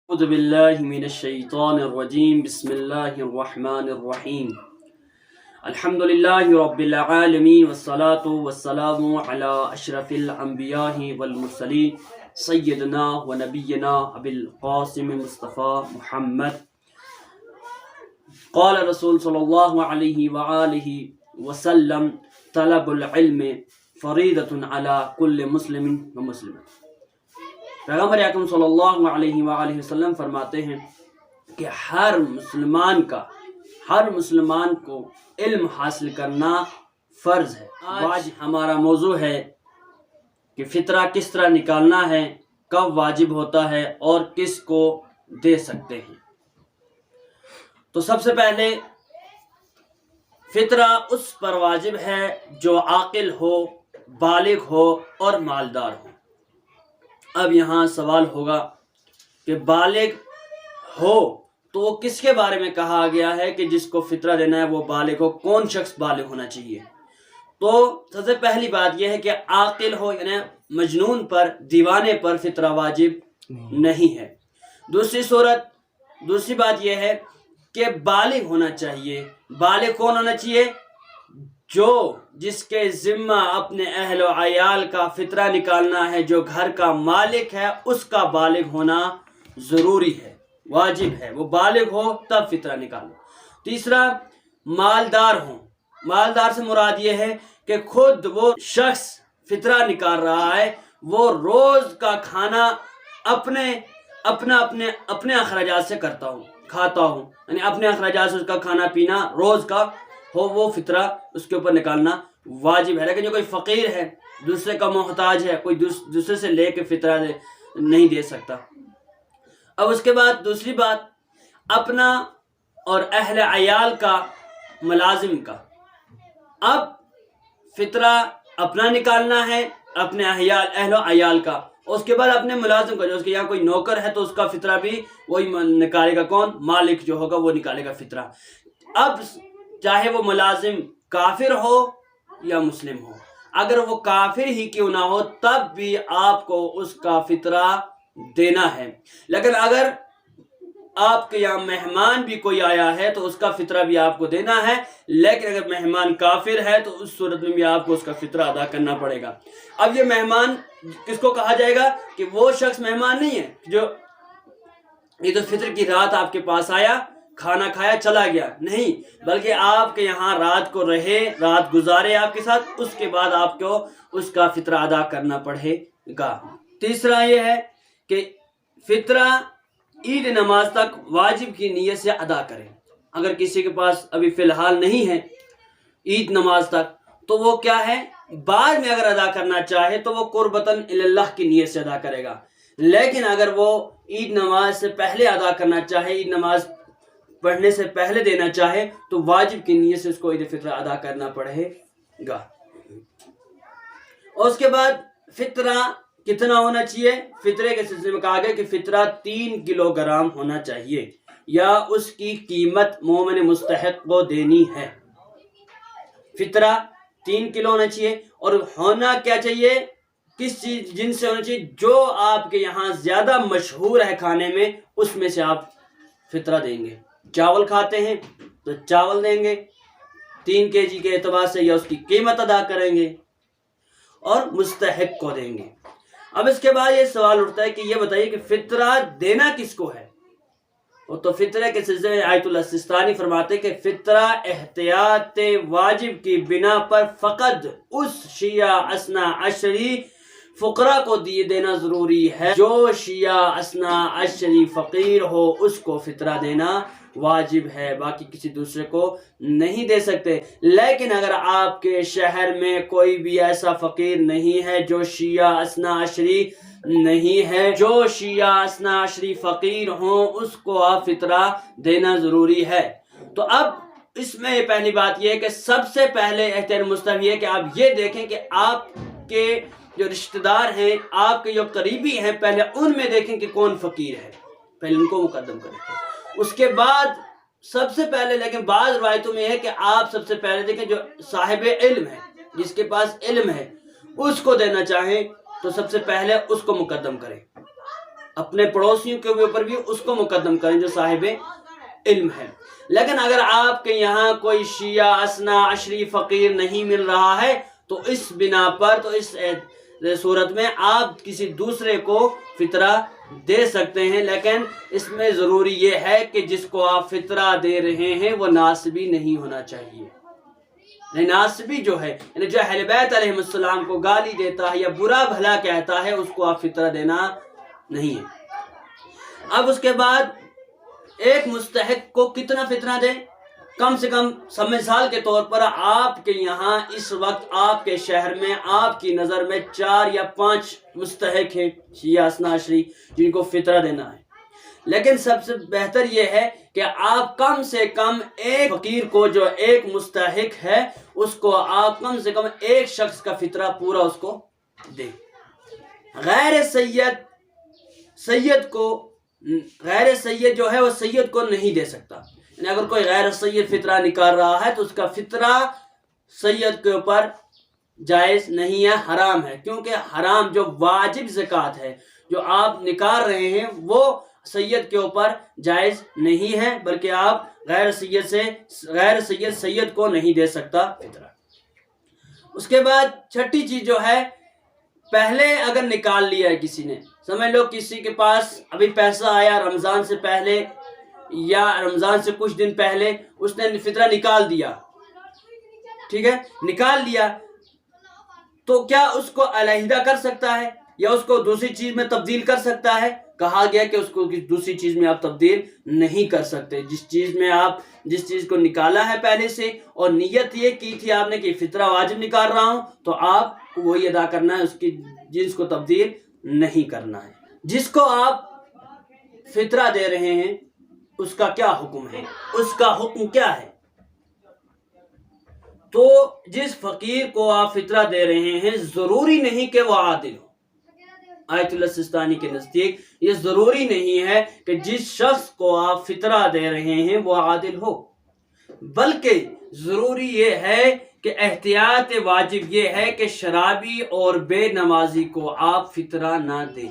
اعوذ باللہ من الشیطان الرجیم بسم اللہ الرحمن الرحیم الحمدللہ رب العالمین والصلاة والسلام علی اشرف الانبیاء والمرسلین سیدنا و نبینا ابی القاسم مصطفیٰ محمد قال رسول صلی اللہ علیہ وآلہ وسلم طلب العلم فریضۃ علی کل مسلم و مسلمہ۔ پیغمبر اکرم صلی اللہ علیہ وآلہ وسلم فرماتے ہیں کہ ہر مسلمان کو علم حاصل کرنا فرض ہے۔ آج ہمارا موضوع ہے کہ فطرہ کس طرح نکالنا ہے، کب واجب ہوتا ہے اور کس کو دے سکتے ہیں۔ تو سب سے پہلے فطرہ اس پر واجب ہے جو عاقل ہو، بالغ ہو اور مالدار ہو۔ اب یہاں سوال ہوگا کہ بالغ ہو تو وہ کس کے بارے میں کہا گیا ہے کہ جس کو فطرہ دینا ہے وہ بالغ ہو؟ کون شخص بالغ ہونا چاہیے؟ تو سب سے پہلی بات یہ ہے کہ عاقل ہو، یعنی مجنون پر، دیوانے پر فطرہ واجب نہیں ہے۔ دوسری بات یہ ہے کہ بالغ ہونا چاہیے۔ بالغ کون ہونا چاہیے؟ جس کے ذمہ اپنے اہل و عیال کا فطرہ نکالنا ہے، جو گھر کا مالک ہے، اس کا بالغ ہونا ضروری ہے، واجب ہے۔ وہ بالغ ہو تب فطرہ نکالو۔ تیسرا، مالدار ہوں۔ مالدار سے مراد یہ ہے کہ خود وہ شخص فطرہ نکال رہا ہے، وہ روز کا کھانا اپنے اخراجات سے کھاتا ہوں، یعنی اپنے اخراجات سے اس کا کھانا پینا روز کا ہو، وہ فطرہ اس کے اوپر نکالنا واجب ہے۔ لیکن جو کوئی فقیر ہے، دوسرے کا محتاج ہے، کوئی دوسرے سے لے کے فطرہ نہیں دے سکتا۔ اب اس کے بعد دوسری بات، اپنا اور اہل عیال کا، ملازم کا۔ اب فطرہ اپنا نکالنا ہے، اپنے اہل و عیال کا، اس کے بعد اپنے ملازم کا، جو اس کے یہاں کوئی نوکر ہے تو اس کا فطرہ بھی وہی نکالے گا۔ کون؟ مالک جو ہوگا وہ نکالے گا فطرہ۔ اب چاہے وہ ملازم کافر ہو یا مسلم ہو، اگر وہ کافر ہی کیوں نہ ہو تب بھی آپ کو اس کا فطرہ دینا ہے۔ لیکن اگر آپ کے یہاں مہمان بھی کوئی آیا ہے تو اس کا فطرہ بھی آپ کو دینا ہے، لیکن اگر مہمان کافر ہے تو اس صورت میں بھی آپ کو اس کا فطرہ ادا کرنا پڑے گا۔ اب یہ مہمان کس کو کہا جائے گا؟ کہ وہ شخص مہمان نہیں ہے جو عید الفطر کی رات آپ کے پاس آیا، کھانا کھایا چلا گیا، نہیں، بلکہ آپ کے یہاں رات کو رہے، رات گزارے آپ کے ساتھ، اس کے بعد آپ کو اس کا فطرہ ادا کرنا پڑے گا۔ تیسرا یہ ہے کہ فطرہ عید نماز تک واجب کی نیت سے ادا کریں۔ اگر کسی کے پاس ابھی فی الحال نہیں ہے عید نماز تک، تو وہ کیا ہے، بعد میں اگر ادا کرنا چاہے تو وہ قربتاً اللہ کی نیت سے ادا کرے گا۔ لیکن اگر وہ عید نماز سے پہلے ادا کرنا چاہے، عید نماز پڑھنے سے پہلے دینا چاہے، تو واجب کی نیت سے اس کو عید فطرہ ادا کرنا پڑے گا۔ اور اس کے بعد فطرہ کتنا ہونا چاہیے؟ فطرے کے سلسلے میں کہا گیا کہ فطرہ 3 کلو گرام ہونا چاہیے، یا اس کی قیمت مومن مستحق کو دینی ہے۔ فطرہ 3 کلو ہونا چاہیے، اور ہونا کیا چاہیے؟ کس چیز جن سے ہونا چاہیے؟ جو آپ کے یہاں زیادہ مشہور ہے کھانے میں، اس میں سے آپ فطرہ دیں گے۔ چاول کھاتے ہیں تو چاول دیں گے 3 kg کے اعتبار سے، یا اس کی قیمت ادا کریں گے اور مستحق کو دیں گے۔ اب اس کے بعد یہ سوال اٹھتا ہے کہ یہ بتائیے کہ فطرہ دینا کس کو ہے؟ تو فطرہ کے سلسلے میں آیت اللہ سستانی فرماتے کہ فطرہ احتیاط واجب کی بنا پر فقط اس شیعہ اثنا عشری فقراء کو دینا ضروری ہے۔ جو شیعہ اثنا عشری فقیر ہو اس کو فطرہ دینا واجب ہے، باقی کسی دوسرے کو نہیں دے سکتے۔ لیکن اگر آپ کے شہر میں کوئی بھی ایسا فقیر نہیں ہے جو شیعہ اثنا عشری نہیں ہے، جو شیعہ اثنا عشری فقیر ہوں، اس کو آپ فطرہ دینا ضروری ہے۔ تو اب اس میں پہلی بات یہ ہے کہ سب سے پہلے احتیاط مستحب یہ ہے کہ آپ یہ دیکھیں کہ آپ کے جو رشتہ دار ہیں، آپ کے جو قریبی ہیں، پہلے ان میں دیکھیں کہ کون فقیر ہے، پہلے ان کو مقدم کریں۔ اس کے بعد سب سے پہلے، لیکن بعض روایتوں میں ہے کہ آپ سب سے پہلے دیکھیں جو صاحب علم ہے، جس کے پاس علم ہے، اس کو دینا چاہیں تو سب سے پہلے اس کو مقدم کریں۔ اپنے پڑوسیوں کے اوپر بھی اس کو مقدم کریں جو صاحب علم ہے۔ لیکن اگر آپ کے یہاں کوئی شیعہ اثنا عشری فقیر نہیں مل رہا ہے تو اس بنا پر، تو اس صورت میں آپ کسی دوسرے کو فطرہ دے سکتے ہیں، لیکن اس میں ضروری یہ ہے کہ جس کو آپ فطرہ دے رہے ہیں وہ ناسبی نہیں ہونا چاہیے۔ ناسبی جو ہے، یعنی جو اہل بیت علیہ السلام کو گالی دیتا ہے یا برا بھلا کہتا ہے، اس کو آپ فطرہ دینا نہیں ہے۔ اب اس کے بعد ایک مستحق کو کتنا فطرہ دیں؟ کم سے کم مثال کے طور پر آپ کے یہاں اس وقت آپ کے شہر میں آپ کی نظر میں 4 یا 5 مستحق ہیں شیعہ اثنا عشری جن کو فطرہ دینا ہے، لیکن سب سے بہتر یہ ہے کہ آپ کم سے کم ایک فقیر کو جو ایک مستحق ہے اس کو آپ کم سے کم ایک شخص کا فطرہ پورا اس کو دیں۔ غیر سید جو ہے وہ سید کو نہیں دے سکتا، یعنی اگر کوئی غیر سید فطرہ نکال رہا ہے تو اس کا فطرہ سید کے اوپر جائز نہیں ہے، حرام ہے، کیونکہ حرام جو واجب زکوٰۃ ہے جو آپ نکال رہے ہیں وہ سید کے اوپر جائز نہیں ہے، بلکہ آپ غیر سید سید کو نہیں دے سکتا فطرہ۔ اس کے بعد چھٹی چیز جو ہے، پہلے اگر نکال لیا ہے کسی نے، سمجھ لو کسی کے پاس ابھی پیسہ آیا رمضان سے پہلے یا رمضان سے کچھ دن پہلے، اس نے فطرہ نکال دیا، ٹھیک ہے، نکال لیا، تو کیا اس کو علیحدہ کر سکتا ہے یا اس کو دوسری چیز میں تبدیل کر سکتا ہے؟ کہا گیا کہ اس کو دوسری چیز میں آپ تبدیل نہیں کر سکتے۔ جس چیز کو نکالا ہے پہلے سے اور نیت یہ کی تھی آپ نے کہ فطرہ واجب نکال رہا ہوں، تو آپ کو وہی ادا کرنا ہے، اس کی جنس کو تبدیل نہیں کرنا ہے۔ جس کو آپ فطرہ دے رہے ہیں اس کا کیا حکم ہے؟ اس کا حکم کیا ہے؟ تو جس فقیر کو آپ فطرہ دے رہے ہیں ضروری نہیں کہ وہ عادل ہو۔ آیت اللہ سستانی کے نزدیک یہ ضروری نہیں ہے کہ جس شخص کو آپ فطرہ دے رہے ہیں وہ عادل ہو، بلکہ ضروری یہ ہے کہ احتیاط واجب یہ ہے کہ شرابی اور بے نمازی کو آپ فطرہ نہ دیں،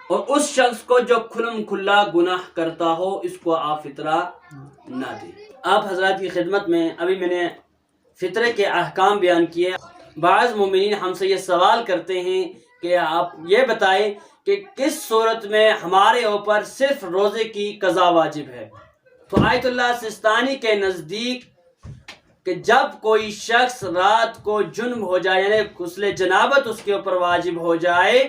اور اس شخص کو جو کھلم کھلا گناہ کرتا ہو اس کو آپ فطرہ نہ دیں۔ آپ حضرات کی خدمت میں ابھی میں نے فطرے کے احکام بیان کیے۔ بعض مومنین ہم سے یہ سوال کرتے ہیں کہ آپ یہ بتائیں کہ کس صورت میں ہمارے اوپر صرف روزے کی قضا واجب ہے؟ تو آیت اللہ سستانی کے نزدیک کہ جب کوئی شخص رات کو جنب ہو جائے، یعنی غسل جنابت اس کے اوپر واجب ہو جائے،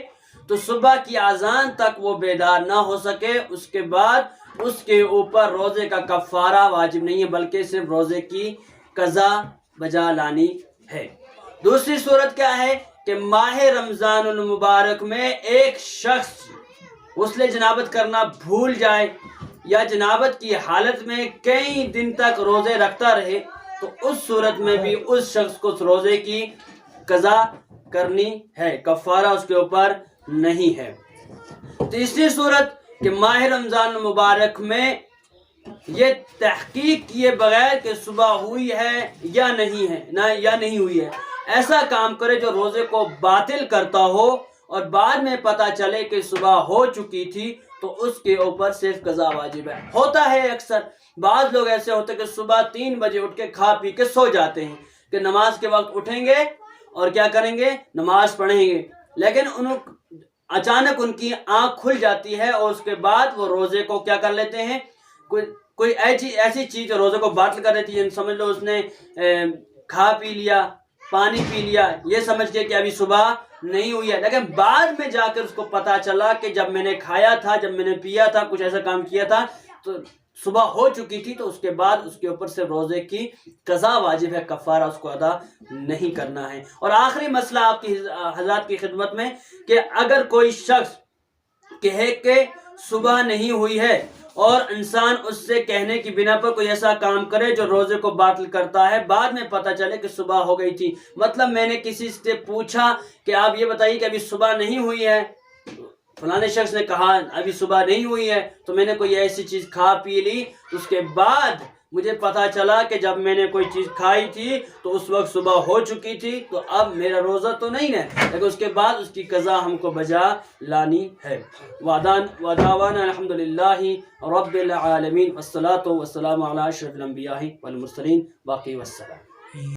تو صبح کی اذان تک وہ بیدار نہ ہو سکے، اس کے بعد اس کے اوپر روزے کا کفارہ واجب نہیں ہے، بلکہ صرف روزے کی قضا بجا لانی ہے۔ دوسری صورت کیا ہے کہ ماہ رمضان المبارک میں ایک شخص غسل جنابت کرنا بھول جائے یا جنابت کی حالت میں کئی دن تک روزے رکھتا رہے، تو اس صورت میں بھی اس شخص کو روزے کی قضا کرنی ہے، کفارہ اس کے اوپر نہیں ہے۔ تیسری صورت کہ ماہ رمضان المبارک میں یہ تحقیق کیے بغیر کہ صبح ہوئی ہے یا نہیں ہوئی ہے، ایسا کام کرے جو روزے کو باطل کرتا ہو اور بعد میں پتہ چلے کہ صبح ہو چکی تھی، تو اس کے اوپر صرف قضا واجب ہے۔ ہوتا ہے اکثر بعض لوگ ایسے ہوتے کہ صبح 3 بجے اٹھ کے کھا پی کے سو جاتے ہیں کہ نماز کے وقت اٹھیں گے اور کیا کریں گے؟ نماز پڑھیں گے، لیکن اچانک ان کی آنکھ کھل جاتی ہے اور اس کے بعد وہ روزے کو کیا کر لیتے ہیں، کوئی ایسی چیز روزے کو باطل کر دیتی ہے۔ سمجھ لو اس نے کھا پی لیا، پانی پی لیا، یہ سمجھ کے کہ ابھی صبح نہیں ہوئی ہے، لیکن بعد میں جا کر اس کو پتا چلا کہ جب میں نے کھایا تھا، جب میں نے پیا تھا، کچھ ایسا کام کیا تھا تو صبح ہو چکی تھی، تو اس کے بعد اس کے اوپر سے روزے کی قضا واجب ہے، کفارہ اس کو ادا نہیں کرنا ہے۔ اور آخری مسئلہ آپ کی حضرات کی خدمت میں کہ اگر کوئی شخص کہے کہ صبح نہیں ہوئی ہے اور انسان اس سے کہنے کی بنا پر کوئی ایسا کام کرے جو روزے کو باطل کرتا ہے، بعد میں پتہ چلے کہ صبح ہو گئی تھی، مطلب میں نے کسی سے پوچھا کہ آپ یہ بتائیے کہ ابھی صبح نہیں ہوئی ہے، فلانے شخص نے کہا ابھی صبح نہیں ہوئی ہے، تو میں نے کوئی ایسی چیز کھا پی لی، تو اس کے بعد مجھے پتہ چلا کہ جب میں نے کوئی چیز کھائی تھی تو اس وقت صبح ہو چکی تھی، تو اب میرا روزہ تو نہیں ہے، لیکن اس کے بعد اس کی قضا ہم کو بجا لانی ہے۔ ودعوانا الحمدللہ رب العالمین والصلاة والسلام علی اشرف الانبیاء والمرسلین، باقی والسلام۔